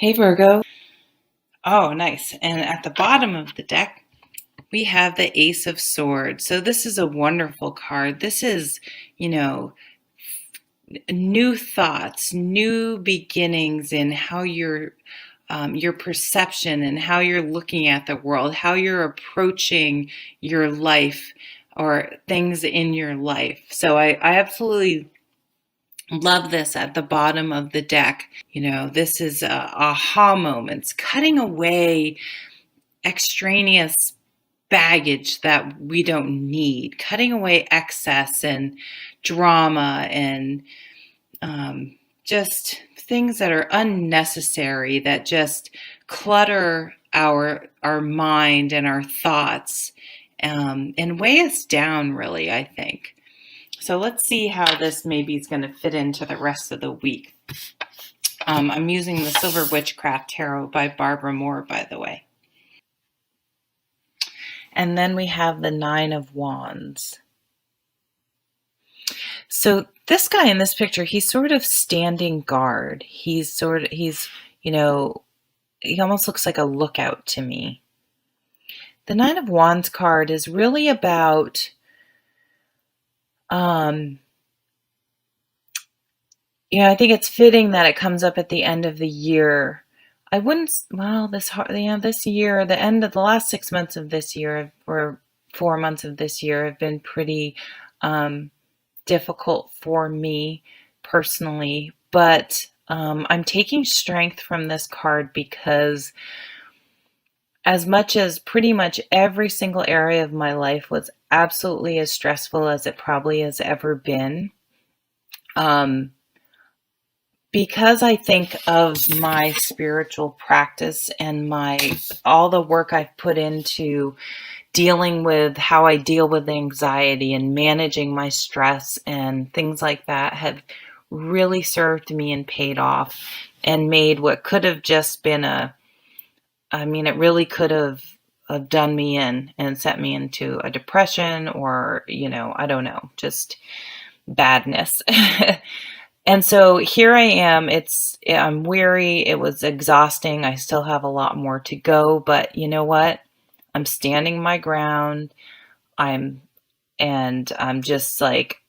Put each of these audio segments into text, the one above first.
Hey Virgo. Oh, nice. And at the bottom of the deck, we have the Ace of Swords. So this is a wonderful card. This is, you know, new thoughts, new beginnings in how your perception and how you're looking at the world, how you're approaching your life or things in your life. So I absolutely love this at the bottom of the deck. This is aha moments, cutting away extraneous baggage that we don't need, cutting away excess and drama and just things that are unnecessary that just clutter our mind and our thoughts and weigh us down, really, I think. So let's see how this maybe is going to fit into the rest of the week. I'm using the Silver Witchcraft Tarot by Barbara Moore, by the way. And then we have the Nine of Wands. So this guy in this picture, he's sort of standing guard. He almost looks like a lookout to me. The Nine of Wands card is really about, I think it's fitting that it comes up at the end of the year. This year, the end of the last 6 months of this year, or 4 months of this year, have been pretty difficult for me personally, but I'm taking strength from this card because as much as pretty much every single area of my life was absolutely as stressful as it probably has ever been, because I think of my spiritual practice and all the work I've put into dealing with how I deal with anxiety and managing my stress and things like that have really served me and paid off and made what could have just been it really could have done me in and set me into a depression or, I don't know, just badness. And so here I am. I'm weary. It was exhausting. I still have a lot more to go, but you know what? I'm standing my ground. I'm just like,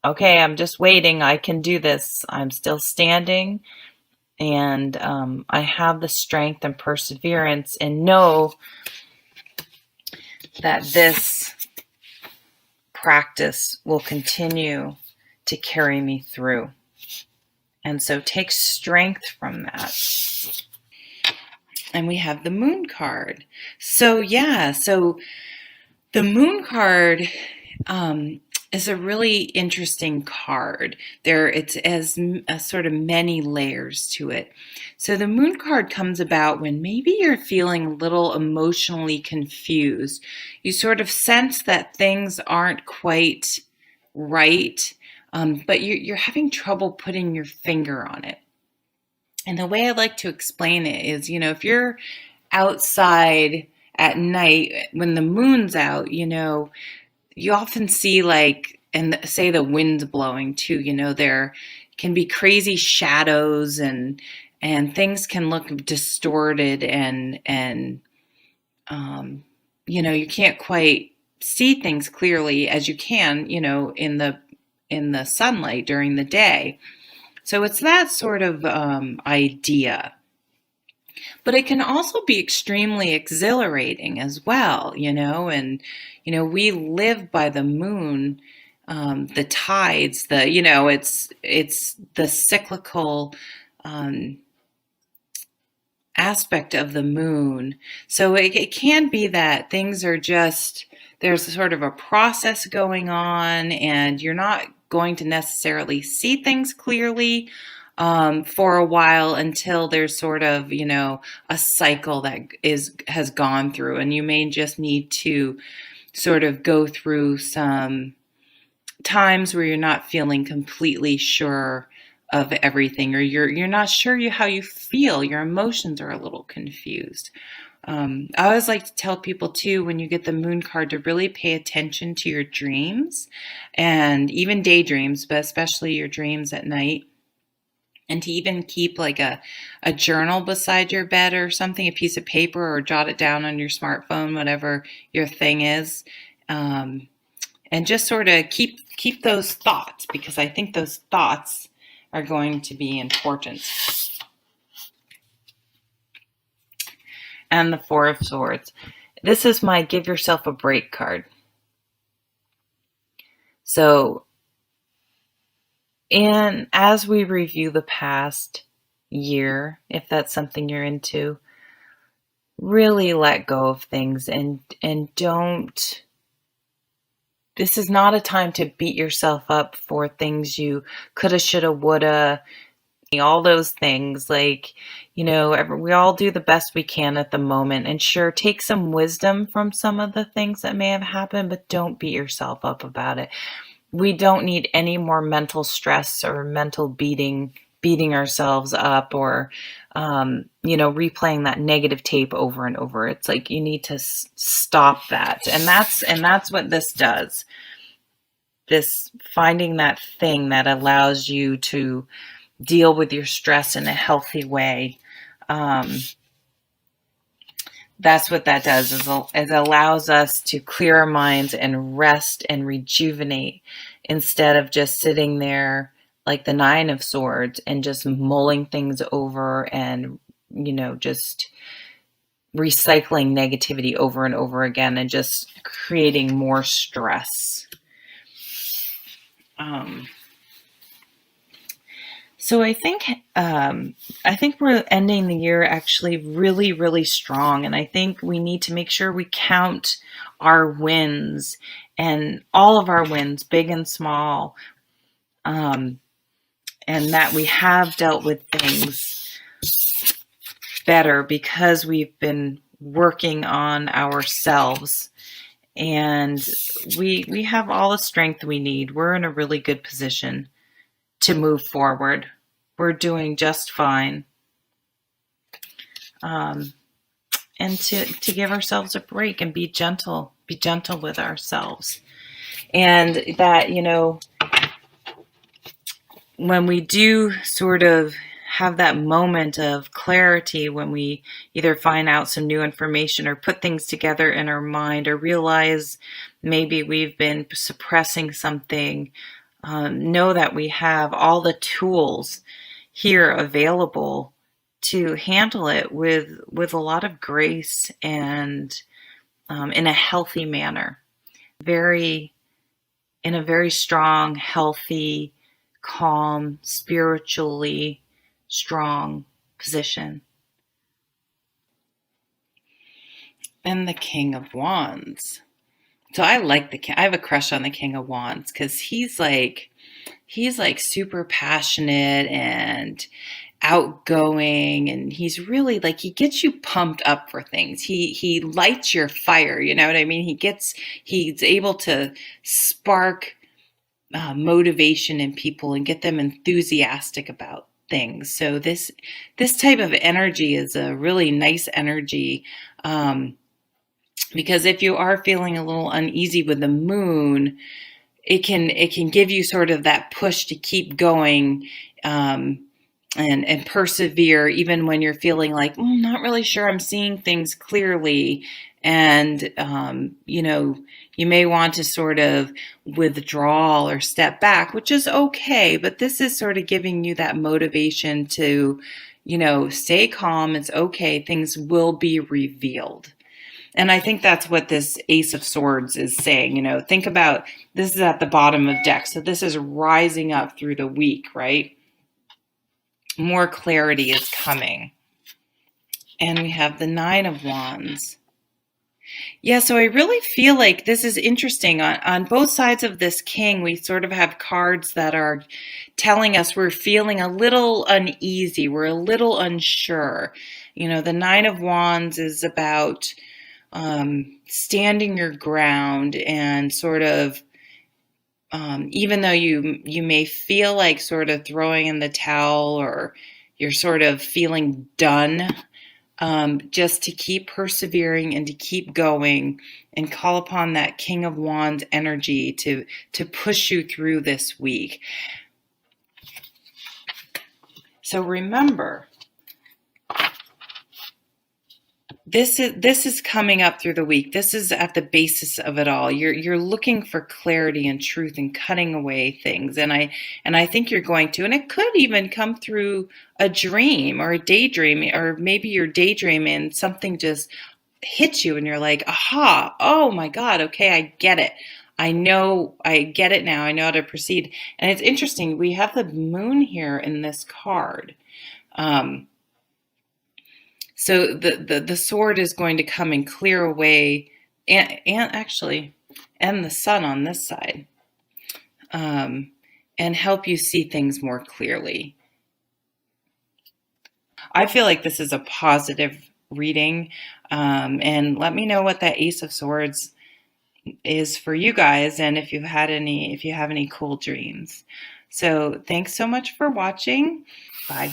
okay, I'm just waiting. I can do this. I'm still standing, and I have the strength and perseverance and know that this practice will continue to carry me through. And so take strength from that. And we have the Moon card. So the Moon card is a really interesting card. It has a sort of many layers to it. So the Moon card comes about when maybe you're feeling a little emotionally confused. You sort of sense that things aren't quite right, but you're having trouble putting your finger on it. And the way I like to explain it is, if you're outside at night when the moon's out, you often see and say the wind's blowing too, there can be crazy shadows and things can look distorted and you can't quite see things clearly as you can, in the sunlight during the day. So it's that sort of idea. But it can also be extremely exhilarating as well, and, we live by the moon, the tides, it's the cyclical aspect of the moon. So it can be that things are just, there's sort of a process going on and you're not going to necessarily see things clearly for a while until there's sort of, a cycle that has gone through, and you may just need to sort of go through some times where you're not feeling completely sure of everything, or you're not sure how you feel. Your emotions are a little confused. I always like to tell people too, when you get the Moon card, to really pay attention to your dreams and even daydreams, but especially your dreams at night, And to even keep like a journal beside your bed or something, a piece of paper, or jot it down on your smartphone, whatever your thing is. And just sort of keep those thoughts, because I think those thoughts are going to be important. And the Four of Swords. This is my give yourself a break card. So, and as we review the past year, if that's something you're into, really let go of things and don't. This is not a time to beat yourself up for things you coulda, shoulda, woulda, all those things. Like, we all do the best we can at the moment. And sure, take some wisdom from some of the things that may have happened, but don't beat yourself up about it. We don't need any more mental stress or mental beating ourselves up, or replaying that negative tape over and over. It's like you need to stop that. And that's what this does. This finding that thing that allows you to deal with your stress in a healthy way. That's what that does, is it allows us to clear our minds and rest and rejuvenate, instead of just sitting there like the Nine of Swords and just mulling things over and, just recycling negativity over and over again and just creating more stress. So I think we're ending the year actually really, really strong. And I think we need to make sure we count our wins, and all of our wins, big and small, and that we have dealt with things better because we've been working on ourselves. And we have all the strength we need. We're in a really good position to move forward. We're doing just fine. And to give ourselves a break and be gentle with ourselves. And that, when we do sort of have that moment of clarity, when we either find out some new information or put things together in our mind, or realize maybe we've been suppressing something, know that we have all the tools here available to handle it with a lot of grace and in a healthy manner, in a very strong, healthy, calm, spiritually strong position. And the King of Wands. So I like the King. I have a crush on the King of Wands because he's like super passionate and outgoing, and he's really like, he gets you pumped up for things. He lights your fire, you know what I mean? He's able to spark motivation in people and get them enthusiastic about things. So this type of energy is a really nice energy. Because if you are feeling a little uneasy with the moon, it can give you sort of that push to keep going, and persevere, even when you're feeling like, I'm not really sure I'm seeing things clearly. And, you may want to sort of withdraw or step back, which is okay. But this is sort of giving you that motivation to, stay calm. It's okay. Things will be revealed. And I think that's what this Ace of Swords is saying. Think about, this is at the bottom of deck. So this is rising up through the week, right? More clarity is coming. And we have the Nine of Wands. Yeah, so I really feel like this is interesting. On both sides of this king, we sort of have cards that are telling us we're feeling a little uneasy. We're a little unsure. The Nine of Wands is about standing your ground and sort of, even though you may feel like sort of throwing in the towel, or you're sort of feeling done, just to keep persevering and to keep going and call upon that King of Wands energy to push you through this week. So remember, this is coming up through the week. This is at the basis of it all. You're looking for clarity and truth and cutting away things. And I think you're going to. And it could even come through a dream or a daydream, or maybe you're daydreaming and something just hits you and you're like, aha, oh my God, okay, I get it. I know, I get it now. I know how to proceed. And it's interesting. We have the moon here in this card. So the sword is going to come and clear away, and actually, and the sun on this side, and help you see things more clearly. I feel like this is a positive reading, and let me know what that Ace of Swords is for you guys, and if you have any cool dreams. So thanks so much for watching. Bye.